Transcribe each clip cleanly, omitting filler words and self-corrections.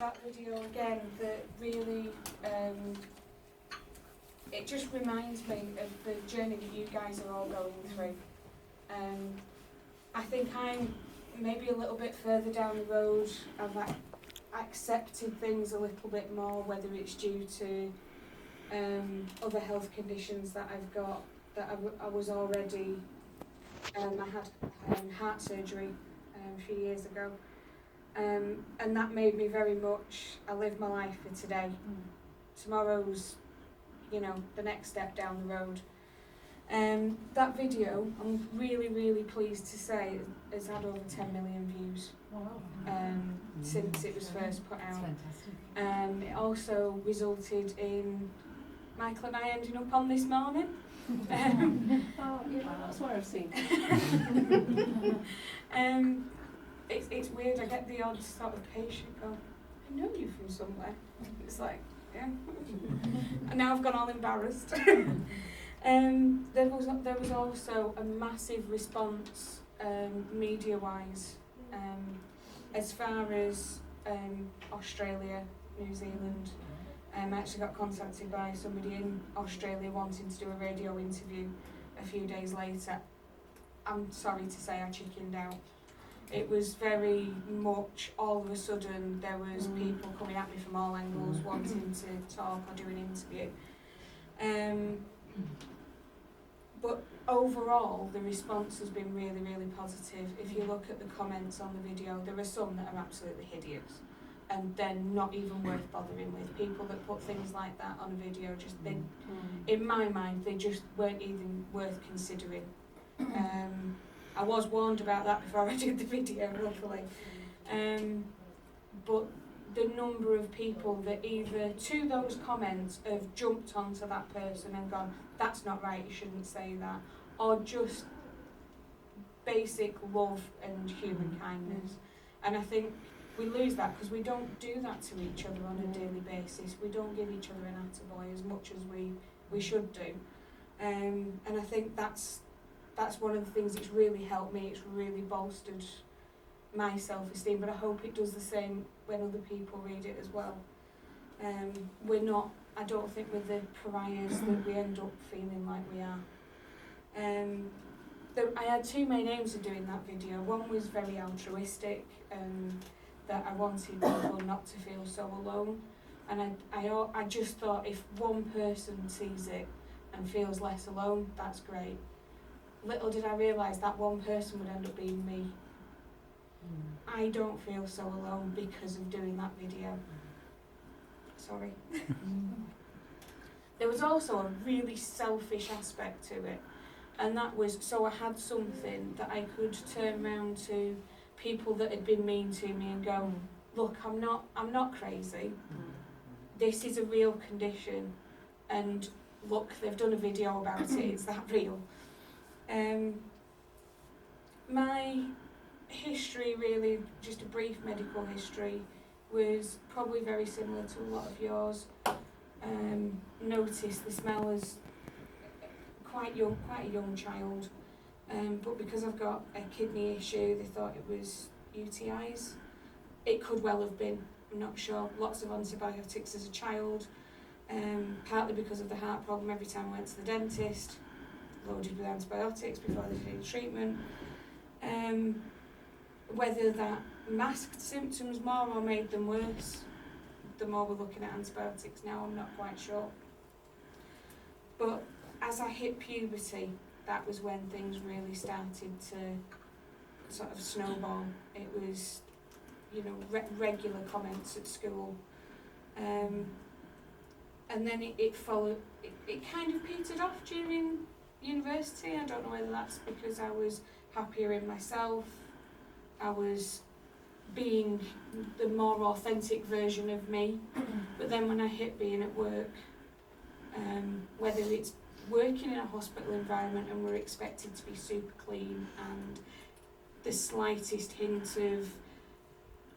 That video again that really it just reminds me of the journey that you guys are all going through. I think I'm maybe a little bit further down the road. I've accepted things a little bit more, whether it's due to other health conditions that I've got, that I was already, I had heart surgery a few years ago. And that made me very much, I live my life for today. Tomorrow's, the next step down the road. That video, I'm really, really pleased to say, has had over 10 million views. Wow. Since it was first put out. That's fantastic. It also resulted in Michael and I ending up on this morning. That's what I've seen. It's weird, I get the odd sort of patient go, I know you from somewhere. It's like, yeah. And now I've gone all embarrassed. There was also a massive response, media-wise, as far as Australia, New Zealand. I actually got contacted by somebody in Australia wanting to do a radio interview a few days later. I'm sorry to say I chickened out. It was very much, all of a sudden, there was people coming at me from all angles wanting to talk or do an interview. But overall, the response has been really, really positive. If you look at the comments on the video, there are some that are absolutely hideous. And they're not even worth bothering with. People that put things like that on a video, in my mind, they just weren't even worth considering. I was warned about that before I did the video, luckily. But the number of people that either, to those comments, have jumped onto that person and gone, that's not right, you shouldn't say that, or just basic love and human kindness. And I think we lose that because we don't do that to each other on a daily basis. We don't give each other an attaboy as much as we should do. And I think that's one of the things that's really helped me. It's really bolstered my self-esteem, but I hope it does the same when other people read it as well. I don't think we're the pariahs that we end up feeling like we are. I had two main aims of doing that video. One was very altruistic, that I wanted people not to feel so alone. And I just thought if one person sees it and feels less alone, that's great. Little did I realise that one person would end up being me. I don't feel so alone because of doing that video. Sorry. There was also a really selfish aspect to it, and that was, so I had something that I could turn around to people that had been mean to me and go, look, I'm not crazy. This is a real condition, and look, they've done a video about it, it's that real. My history, really, just a brief medical history, was probably very similar to a lot of yours. Noticed the smell as quite a young child, but because I've got a kidney issue, they thought it was UTIs. It could well have been, I'm not sure. Lots of antibiotics as a child, partly because of the heart problem. Every time I went to the dentist, loaded with antibiotics before they did any treatment. Whether that masked symptoms more or made them worse, the more we're looking at antibiotics now, I'm not quite sure. But as I hit puberty, that was when things really started to sort of snowball. It was, regular comments at school. And then it followed, it kind of petered off during university. I don't know whether that's because I was happier in myself, I was being the more authentic version of me. But then when I hit being at work, whether it's working in a hospital environment and we're expected to be super clean, and the slightest hint of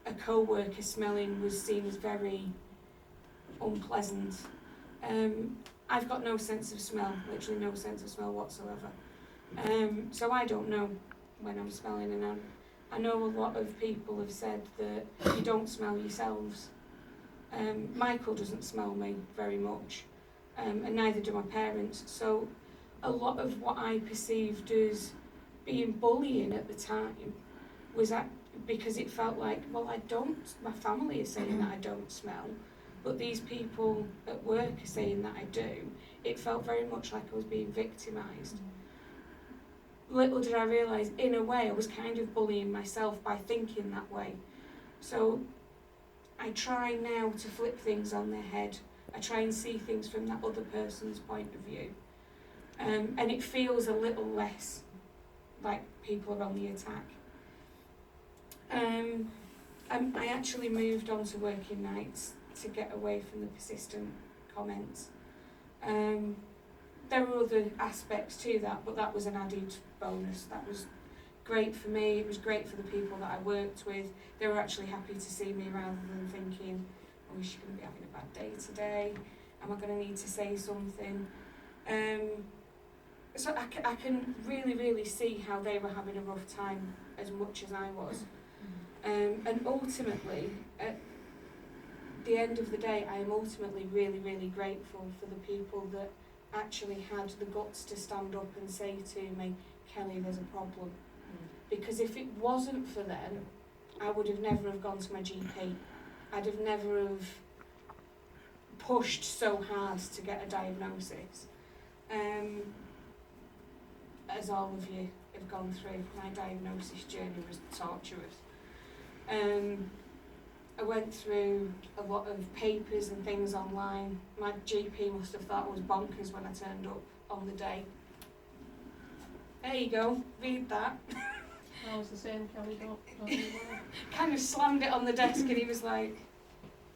a co-worker smelling was seen as very unpleasant. I've got no sense of smell, literally no sense of smell whatsoever. So I don't know when I'm smelling, and I know a lot of people have said that you don't smell yourselves. Michael doesn't smell me very much, and neither do my parents. So a lot of what I perceived as being bullying at the time was because it felt like, well, my family is saying that I don't smell, but these people at work are saying that I do. It felt very much like I was being victimised. Little did I realise, in a way, I was kind of bullying myself by thinking that way. So I try now to flip things on their head. I try and see things from that other person's point of view. And it feels a little less like people are on the attack. I actually moved on to working nights to get away from the persistent comments. There were other aspects to that, but that was an added bonus. That was great for me, it was great for the people that I worked with. They were actually happy to see me rather than thinking, oh, is she going to be having a bad day today? Am I going to need to say something? So I can really, really see how they were having a rough time as much as I was. And ultimately, at the end of the day, I am ultimately really, really grateful for the people that actually had the guts to stand up and say to me, Kelly, there's a problem. Because if it wasn't for them, I would have never have gone to my GP. I'd have never have pushed so hard to get a diagnosis. As all of you have gone through, my diagnosis journey was torturous. I went through a lot of papers and things online. My GP must have thought I was bonkers when I turned up on the day. There you go, read that. I was the same, Kelly, don't do that. Kind of slammed it on the desk and he was like,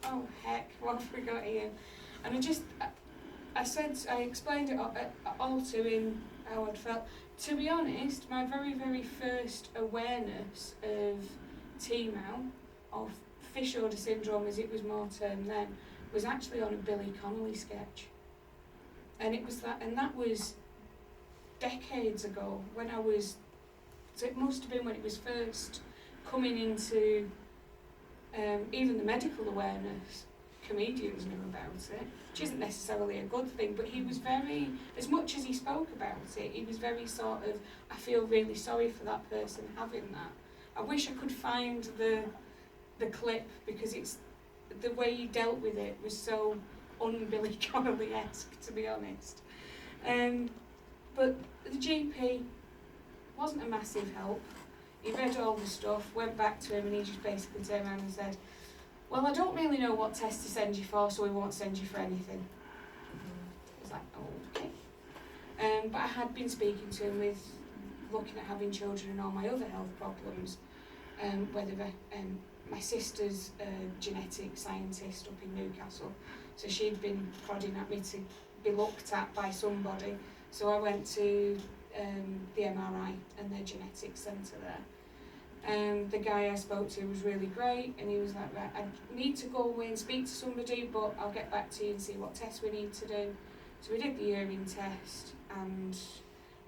oh heck, what have we got here? And I explained it all to him, how I'd felt. To be honest, my very, very first awareness of TMAU, or fish order syndrome as it was more termed then, was actually on a Billy Connolly sketch. And that was decades ago, when I was, so it must have been when it was first coming into even the medical awareness. Comedians knew about it, which isn't necessarily a good thing, but he was very, as much as he spoke about it, he was very sort of, I feel really sorry for that person having that. I wish I could find the clip, because it's, the way he dealt with it was so un-Billy Connolly-esque, to be honest. But the GP wasn't a massive help. He read all the stuff, went back to him, and he just basically turned around and said, well, I don't really know what test to send you for, so we won't send you for anything. I was like, oh, okay. But I had been speaking to him with looking at having children and all my other health problems, whether my sister's a genetic scientist up in Newcastle, so she'd been prodding at me to be looked at by somebody. So I went to the MRI and their genetics centre there. The guy I spoke to was really great, and he was like, right, I need to go away and speak to somebody, but I'll get back to you and see what tests we need to do. So we did the urine test, and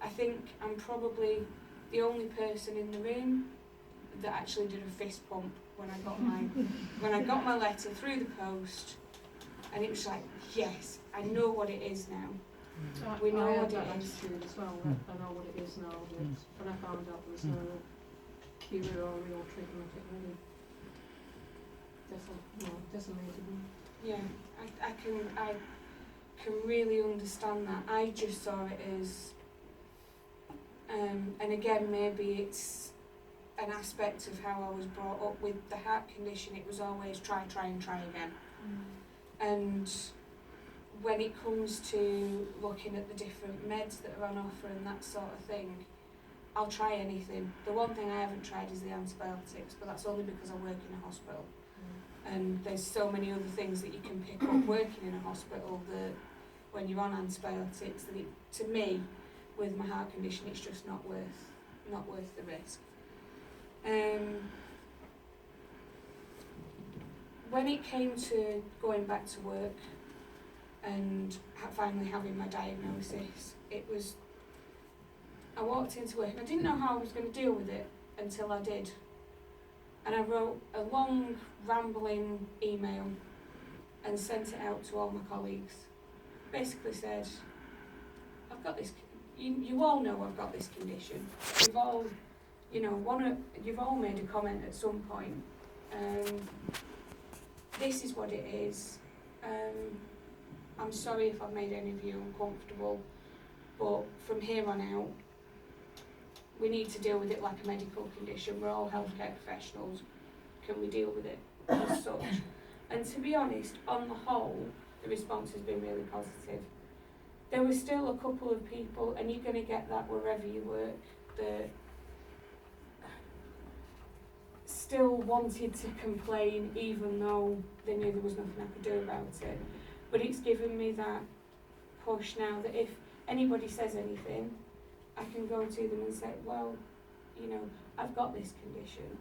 I think I'm probably the only person in the room that actually did a fist pump when I got my letter through the post, and it was like, yes, I know what it is now. We know what it is. Attitude as well. I know what it is now. When I found out there was no cure or real treatment, it really decimated me. Yeah, I can really understand that. I just saw it as, and again, maybe it's an aspect of how I was brought up with the heart condition. It was always try again. And when it comes to looking at the different meds that are on offer and that sort of thing, I'll try anything. The one thing I haven't tried is the antibiotics, but that's only because I work in a hospital. And there's so many other things that you can pick up working in a hospital that when you're on antibiotics, that to me, with my heart condition, it's just not worth the risk. When it came to going back to work and finally having my diagnosis, I walked into work and I didn't know how I was going to deal with it until I did. And I wrote a long, rambling email and sent it out to all my colleagues. Basically said, I've got this, you all know I've got this condition. You've all, you've all made a comment at some point. This is what it is. I'm sorry if I've made any of you uncomfortable, but from here on out, we need to deal with it like a medical condition. We're all healthcare professionals. Can we deal with it as such? And to be honest, on the whole, the response has been really positive. There were still a couple of people, and you're going to get that wherever you work, that still wanted to complain even though they knew there was nothing I could do about it. But it's given me that push now that if anybody says anything, I can go to them and say, well, I've got this condition,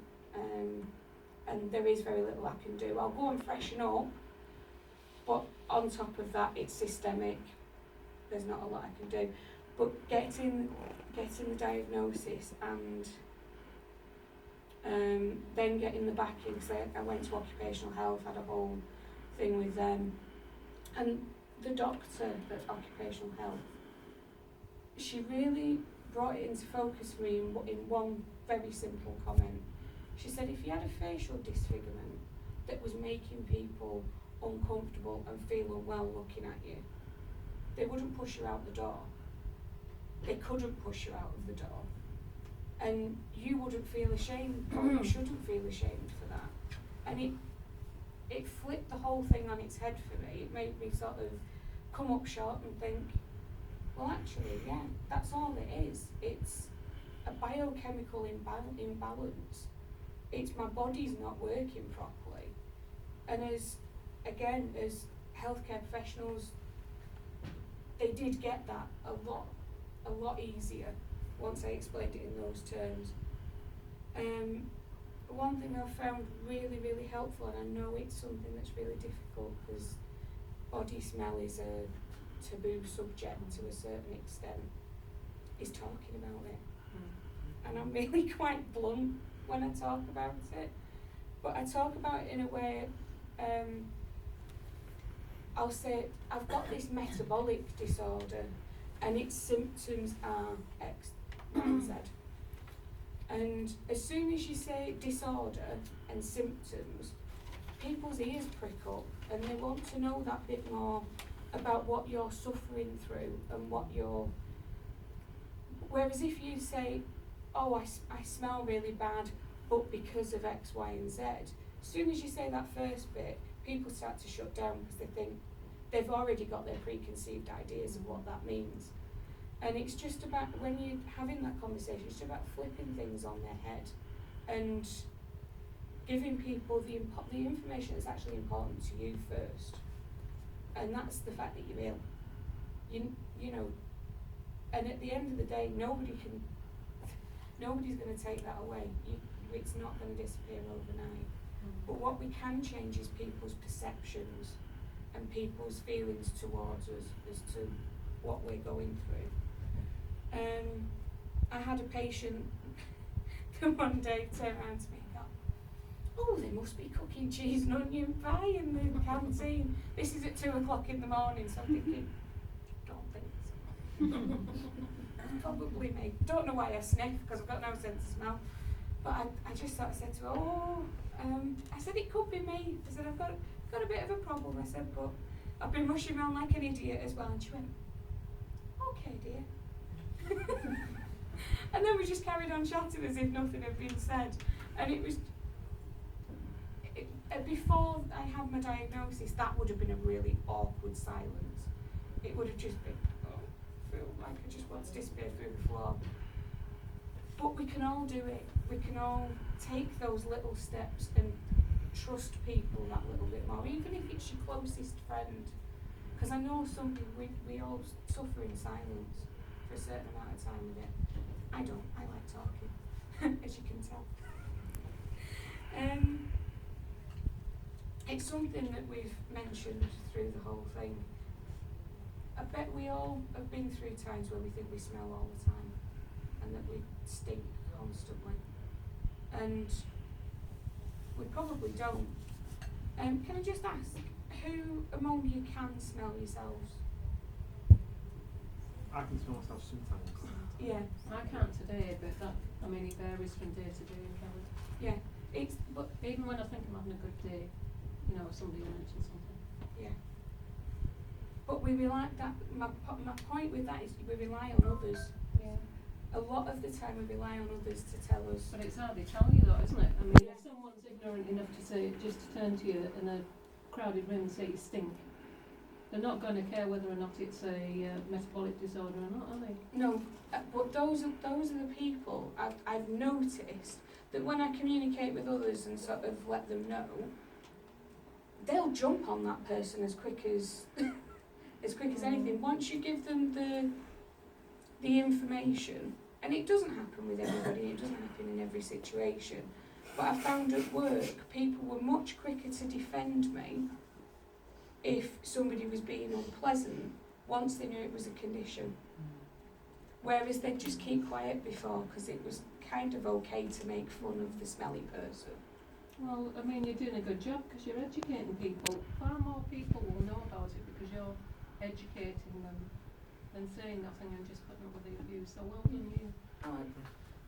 and there is very little I can do. I'll go and freshen up, but on top of that, it's systemic. There's not a lot I can do. But getting the diagnosis and then getting the backing, because I went to occupational health, had a whole thing with them, and the doctor at occupational health, she really brought it into focus for me in one very simple comment. She said, if you had a facial disfigurement that was making people uncomfortable and feel unwell looking at you, they wouldn't push you out the door. They couldn't push you out of the door. And you wouldn't feel ashamed, or you shouldn't feel ashamed for that. And it flipped the whole thing on its head for me. It made me sort of come up short and think, well, actually, yeah, that's all it is. It's a biochemical imbalance. It's my body's not working properly. And as healthcare professionals, they did get that a lot easier once I explained it in those terms. One thing I've found really, really helpful, and I know it's something that's really difficult because body smell is a taboo subject to a certain extent, is talking about it. And I'm really quite blunt when I talk about it, but I talk about it in a way, I'll say, I've got this metabolic disorder and its symptoms are X, Y, and Z. And as soon as you say disorder and symptoms, people's ears prick up and they want to know that bit more about what you're suffering through and what you're... Whereas if you say, oh, I smell really bad, but because of X, Y, and Z, as soon as you say that first bit, people start to shut down because they think they've already got their preconceived ideas of what that means. And it's just about, when you're having that conversation, it's just about flipping things on their head and giving people the information that's actually important to you first. And that's the fact that you're ill. You know, and at the end of the day, nobody's going to take that away. It's not going to disappear overnight. But what we can change is people's perceptions and people's feelings towards us as to what we're going through. I had a patient the one day turn around to me and go, oh, they must be cooking cheese and onion pie in the canteen. This is at 2 o'clock in the morning, so I'm thinking, don't think so. Probably me. Don't know why I sniff, because I've got no sense of smell. But I just sort of said to her, I said, it could be me. I said, I've got a bit of a problem. I said, but I've been rushing around like an idiot as well. And she went, okay, dear. And then we just carried on chatting as if nothing had been said. And it was, before I had my diagnosis, that would have been a really awkward silence. It would have just been, oh, I feel like I just want to disappear through the floor. But we can all do it. We can all take those little steps and trust people that little bit more, even if it's your closest friend. Because I know some people, we all suffer in silence for a certain amount of time with it. I don't. I like talking, as you can tell. It's something that we've mentioned through the whole thing. I bet we all have been through times where we think we smell all the time and that we stink constantly. And we probably don't. Can I just ask, who among you can smell yourselves? I can smell myself sometimes. Yeah. I can't today, but that, I mean, it varies from day to day, Kelly. Yeah. But Even when I think I'm having a good day, you know, somebody mentions something. yeah. But we rely that. My point with that is we rely on others. Yeah. A lot of the time we rely on others to tell us. But it's how they tell you though, isn't it? I mean, if someone's ignorant enough to say, just to turn to you in a crowded room and say you stink, they're not going to care whether or not it's a metabolic disorder or not, are they? No, but those are the people I've noticed that when I communicate with others and sort of let them know, they'll jump on that person as quick as anything. Once you give them the information, and it doesn't happen with everybody, it doesn't happen in every situation, but I found at work people were much quicker to defend me if somebody was being unpleasant once they knew it was a condition. Whereas they'd just keep quiet before because it was kind of okay to make fun of the smelly person. Well, I mean, you're doing a good job because you're educating people. Far more people will know about it because you're educating them than saying nothing and just putting up with the abuse. So well done you.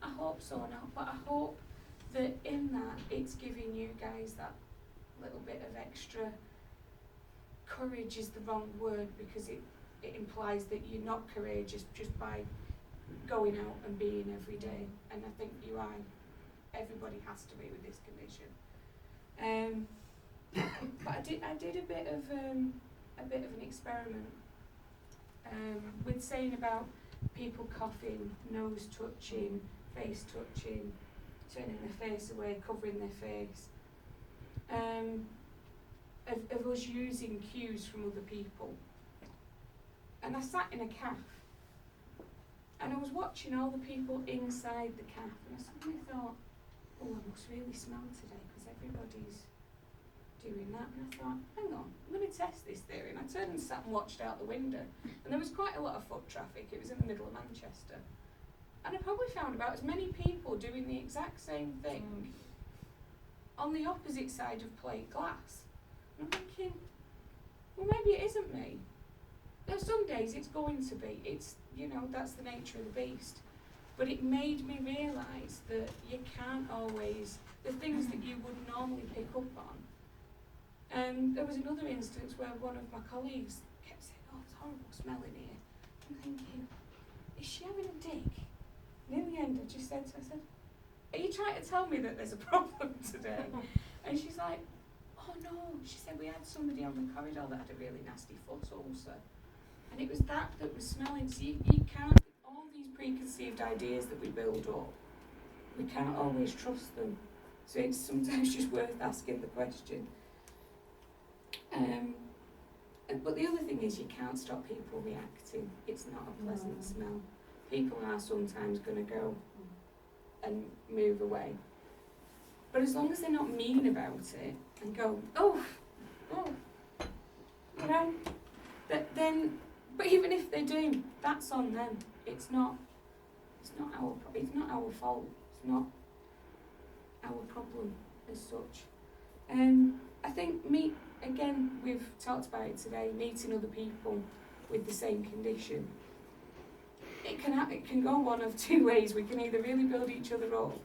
I hope so, but I hope that in that it's giving you guys that little bit of extra courage is the wrong word because it implies that you're not courageous just by going out and being every day, and I think everybody has to be with this condition. But I did a bit of an experiment with saying about people coughing, nose touching, face touching, turning their face away, covering their face. Of us using cues from other people. And I sat in a cafe and I was watching all the people inside the cafe and I suddenly thought, oh, I must really smell today because everybody's doing that. And I thought, hang on, I'm going to test this theory. And I turned and sat and watched out the window. And there was quite a lot of foot traffic. It was in the middle of Manchester. And I probably found about as many people doing the exact same thing on the opposite side of plate glass. And I'm thinking, well, maybe it isn't me. Now, some days it's going to be. It's, that's the nature of the beast. But it made me realise that you can't always, the things that you would normally pick up on. There was another instance where one of my colleagues kept saying, oh, it's horrible smell in here. I'm thinking, is she having a dig? And in the end, I just said to her, I said, are you trying to tell me that there's a problem today? And she's like, oh no, she said we had somebody on the corridor that had a really nasty foot ulcer. And it was that was smelling. So you can't, all these preconceived ideas that we build up, we can't always trust them. So it's sometimes just worth asking the question. But the other thing is you can't stop people reacting. It's not a pleasant smell. People are sometimes going to go and move away. But as long as they're not mean about it and go, then, but even if they do, that's on them. It's not our fault. It's not our problem as such. I think we've talked about it today, meeting other people with the same condition. It can go one of two ways. We can either really build each other up,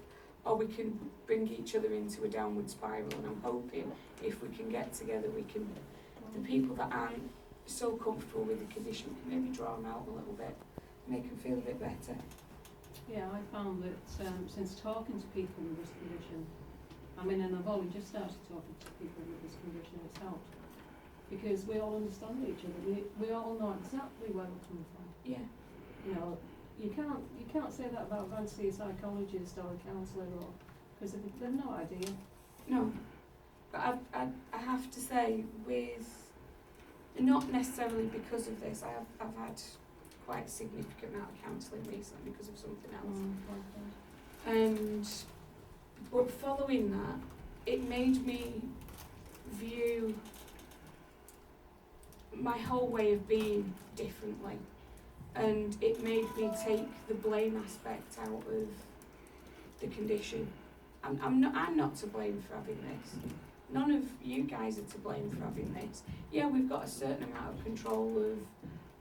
or we can bring each other into a downward spiral. And I'm hoping if we can get together, the people that aren't so comfortable with the condition, can maybe draw them out a little bit, make them feel a bit better. Yeah, I found that since talking to people with this condition, and I've only just started talking to people with this condition, it's helped. Because we all understand each other. We all know exactly where we're coming from. Yeah. You can't say that about going to see a psychologist or a counsellor, because they've no idea. No, but I have to say, not necessarily because of this. I've had quite a significant amount of counselling recently because of something else. But following that, it made me view my whole way of being differently. And it made me take the blame aspect out of the condition. I'm not to blame for having this. none of you guys are to blame for having this. Yeah, we've got a certain amount of control of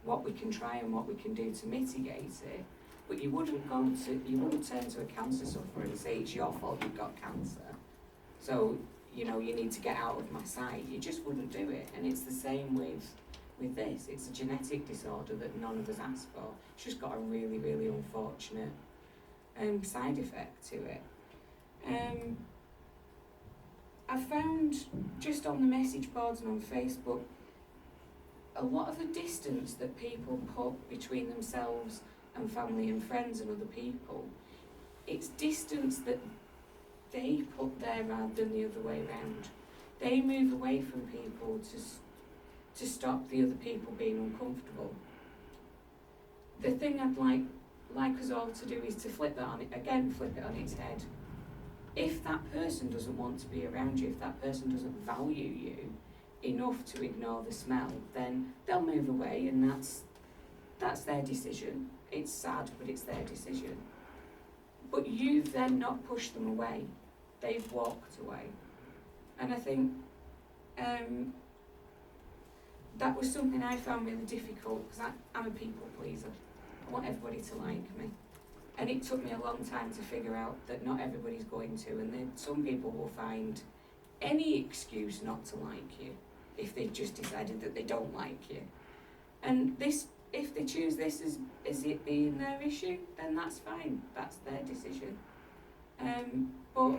what we can try and what we can do to mitigate it, but you wouldn't turn to a cancer sufferer and say it's your fault you've got cancer, so you need to get out of my sight. You just wouldn't do it. And it's the same with this. It's a genetic disorder that none of us asked for. It's just got a really, really unfortunate side effect to it. I found, just on the message boards and on Facebook, a lot of the distance that people put between themselves and family and friends and other people, it's distance that they put there rather than the other way around. They move away from people to stop the other people being uncomfortable. The thing I'd like us all to do is to flip it on its head. If that person doesn't want to be around you, if that person doesn't value you enough to ignore the smell, then they'll move away, and that's their decision. It's sad, but it's their decision. But you've then not pushed them away. They've walked away. And I think that was something I found really difficult, because I'm a people pleaser. I want everybody to like me. And it took me a long time to figure out that not everybody's going to, and then some people will find any excuse not to like you if they've just decided that they don't like you. And this, if they choose this as it being their issue, then that's fine. That's their decision. But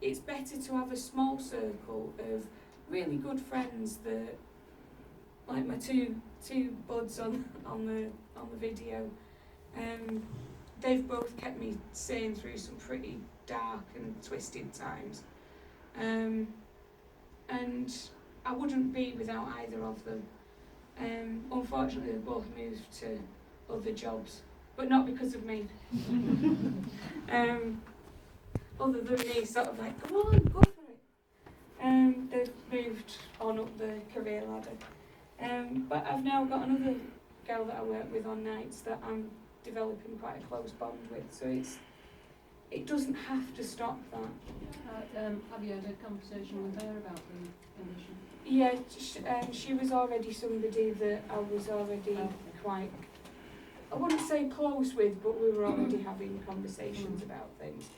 it's better to have a small circle of really good friends that, like my two buds on the video, they've both kept me sane through some pretty dark and twisted times. And I wouldn't be without either of them. Unfortunately, they both moved to other jobs, but not because of me. Other than me sort of like, come on, go for it. They've moved on up the career ladder. But I've now got another girl that I work with on nights that I'm developing quite a close bond with, so it doesn't have to stop that. Have you had a conversation with her about the condition? Yeah, she was already somebody that I was already quite, I wouldn't say close with, but we were already having conversations about things.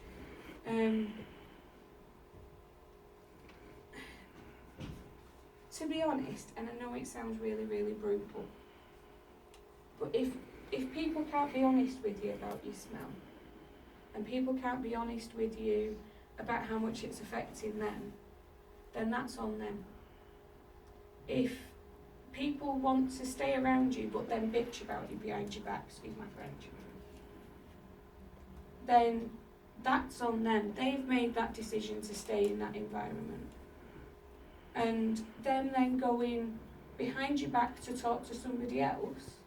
To be honest, and I know it sounds really, really brutal, but if people can't be honest with you about your smell, and people can't be honest with you about how much it's affecting them, then that's on them. If people want to stay around you but then bitch about you behind your back, excuse my French, then that's on them. They've made that decision to stay in that environment. And them then going behind your back to talk to somebody else,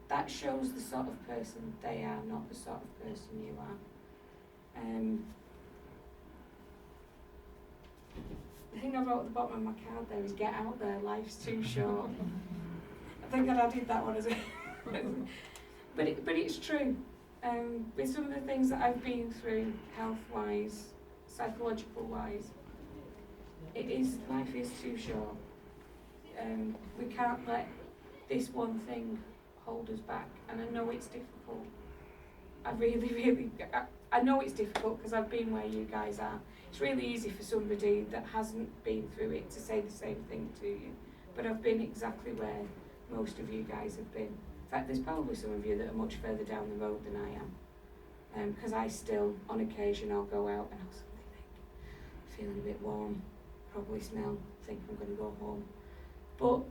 that shows the sort of person they are, not the sort of person you are. The thing I wrote at the bottom of my card there is get out there, life's too short. I think I'd added that one as well. But it's true. With some of the things that I've been through, health-wise, psychological-wise, life is too short. We can't let this one thing hold us back, and I know it's difficult. I know it's difficult because I've been where you guys are. It's really easy for somebody that hasn't been through it to say the same thing to you, but I've been exactly where most of you guys have been. In fact, there's probably some of you that are much further down the road than I am, because I still, on occasion, I'll go out and I'll suddenly think, feeling a bit warm, probably smell, think I'm going to go home. But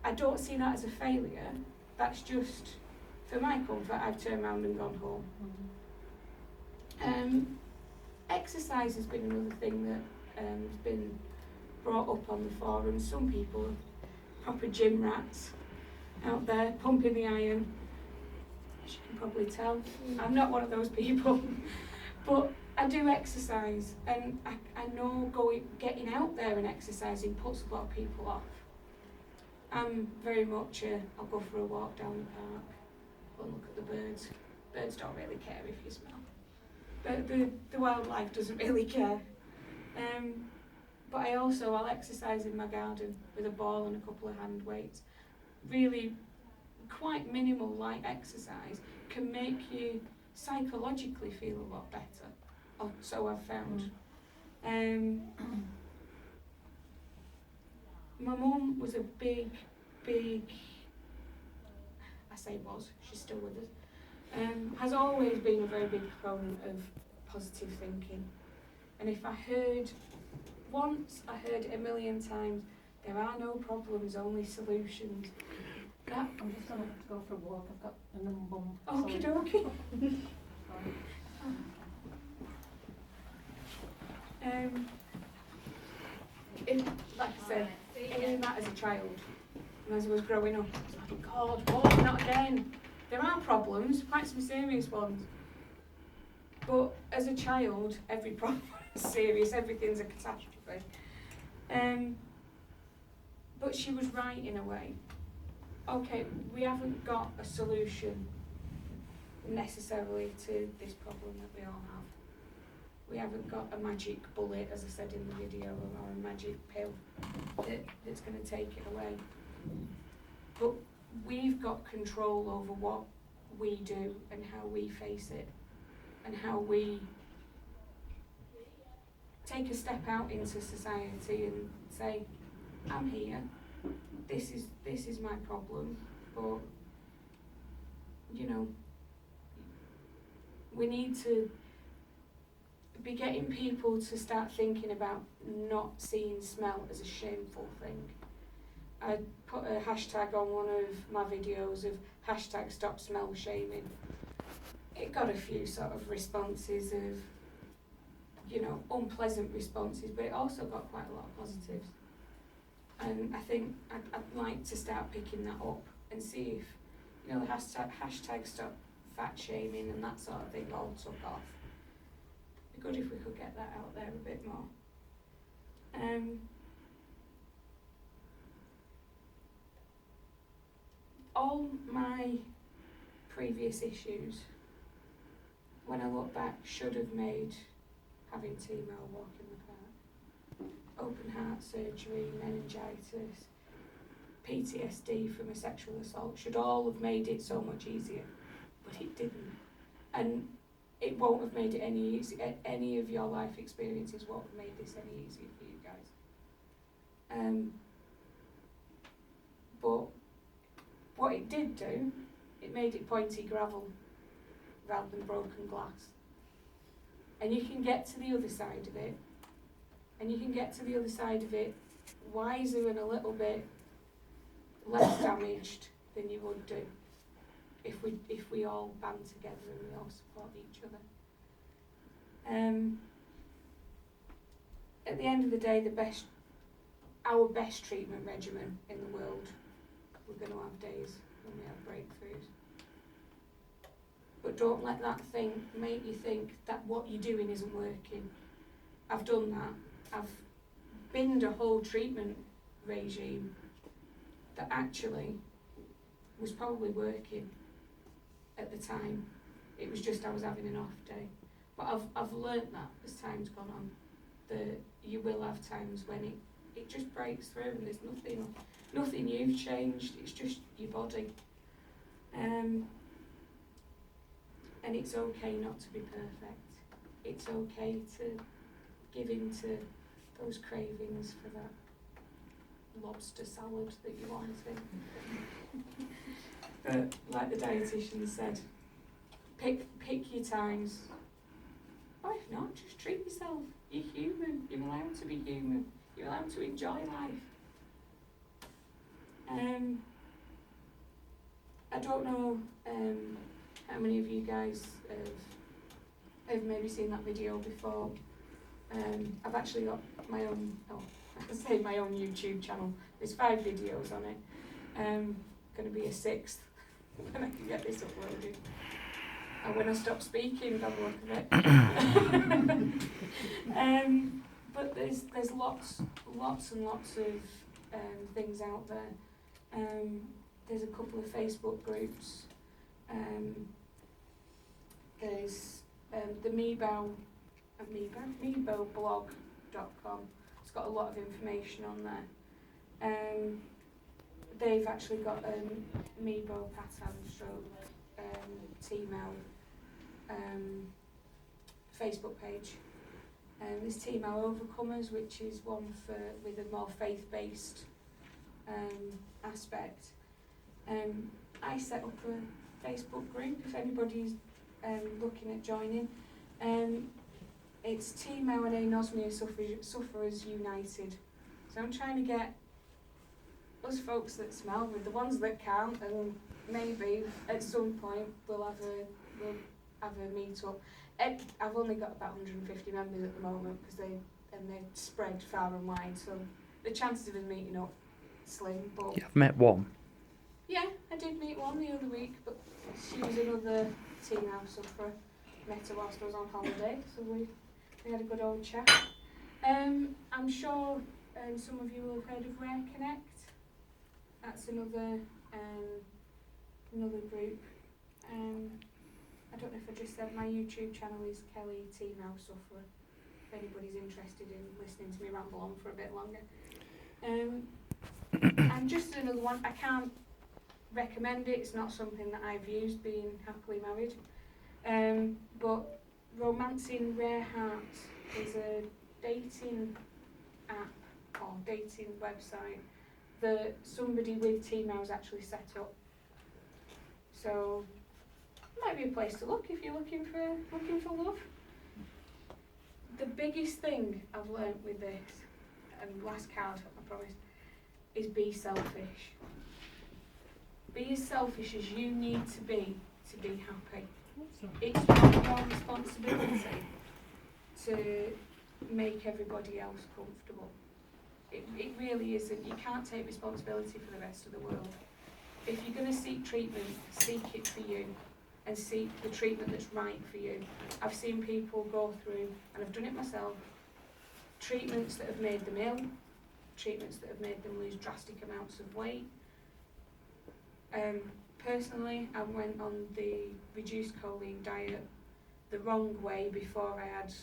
I don't see that as a failure. That's just, for my comfort, I've turned around and gone home. Exercise has been another thing that has been brought up on the forum. Some people are proper gym rats out there pumping the iron, as you can probably tell. I'm not one of those people, but I do exercise, and I know getting out there and exercising puts a lot of people off. I'm very much I'll go for a walk down the park, go and look at the birds. Birds don't really care if you smell. But the wildlife doesn't really care. But I'll exercise in my garden with a ball and a couple of hand weights. Really quite minimal light exercise can make you psychologically feel a lot better. Oh, so I've found. My mum was a big, I say was, she's still with us, has always been a very big proponent of positive thinking. And if I heard once, I heard it a million times, there are no problems, only solutions. That, I'm just going to have to go for a walk. I've got a numb bum. okie dokie. Like I said, hearing that as a child, and as I was growing up, I was like, God, what? Not again. There are problems, quite some serious ones. But as a child, every problem is serious, everything's a catastrophe. But she was right in a way. Okay, we haven't got a solution necessarily to this problem that we all have. We haven't got a magic bullet, as I said in the video, or a magic pill that's going to take it away. But we've got control over what we do and how we face it, and how we take a step out into society and say, I'm here, this is my problem, but you know, we need to be getting people to start thinking about not seeing smell as a shameful thing. I put a hashtag on one of my videos of hashtag stop smell shaming. It got a few sort of responses of, you know, unpleasant responses, but it also got quite a lot of positives. And I think I'd like to start picking that up and see if, you know, the hashtag stop fat shaming and that sort of thing all took off. It'd be good if we could get that out there a bit more. All my previous issues, when I look back, should have made having TMAU walk in the park. Open heart surgery, meningitis, PTSD from a sexual assault should all have made it so much easier, but it didn't. And it won't have made it any easier. Any of your life experiences won't have made this any easier for you guys. But what it did do, it made it pointy gravel rather than broken glass. And you can get to the other side of it, and you can get to the other side of it wiser and a little bit less damaged than you would do if we all band together and we all support each other. At the end of the day, our best treatment regimen in the world, we're going to have days when we have breakthroughs. But don't let that thing make you think that what you're doing isn't working. I've done that. I've binned a whole treatment regime that actually was probably working at the time. It was just I was having an off day. But I've learnt that as time's gone on, that you will have times when it just breaks through and there's nothing you've changed, it's just your body. And it's okay not to be perfect. It's okay to give in to those cravings for that lobster salad that you wanted. But like the dietitian said, pick your times. Or if not, just treat yourself. You're human. You're allowed to be human. You're allowed to enjoy life. I don't know how many of you guys have maybe seen that video before. I've actually got my own, my own YouTube channel. There's 5 videos on it. Going to be a 6th when I can get this uploaded. And when I stop speaking, by the look of it. But there's lots and lots of things out there. There's a couple of Facebook groups. There's the meboblog.org. TMAU.com. It's got a lot of information on there. They've actually got Mebo Patan stroke TMAU Facebook page. There's TMAU Overcomers, which is one with a more faith-based aspect. I set up a Facebook group if anybody's looking at joining. It's TMAU and Anosmia Sufferers United. So I'm trying to get us folks that smell with the ones that can't, and maybe at some point we'll have a meet up. I've only got about 150 members at the moment because they're spread far and wide, so the chances of us meeting up slim. But I've met one. yeah, I did meet one the other week, but she was another TMAU sufferer. Met her whilst I was on holiday, so we had a good old chat. I'm sure some of you will have heard of Rare Connect. That's another group. I don't know if I just said my YouTube channel is Kelly TMAU Sufferer. If anybody's interested in listening to me ramble on for a bit longer. And just another one, I can't recommend it, it's not something that I've used being happily married. But Romancing Rare Hearts is a dating app or dating website that somebody with TMAU's actually set up. So it might be a place to look if you're looking for love. The biggest thing I've learnt with this, and last card I promise, is be selfish. Be as selfish as you need to be happy. It's not your responsibility to make everybody else comfortable. It really isn't. You can't take responsibility for the rest of the world. If you're going to seek treatment, seek it for you and seek the treatment that's right for you. I've seen people go through, and I've done it myself, treatments that have made them ill, treatments that have made them lose drastic amounts of weight. Personally, I went on the reduced choline diet the wrong way before I had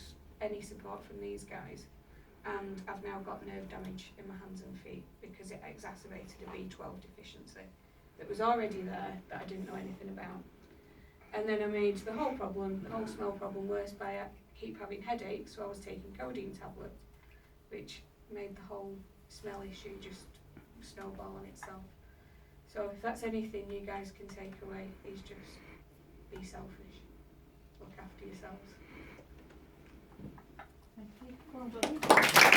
any support from these guys, and I've now got nerve damage in my hands and feet because it exacerbated a B12 deficiency that was already there that I didn't know anything about. And then I made the whole smell problem worse by I keep having headaches, so I was taking codeine tablets, which made the whole smell issue just snowball on itself. So if that's anything you guys can take away, is just be selfish. Look after yourselves. Thank you. Well done.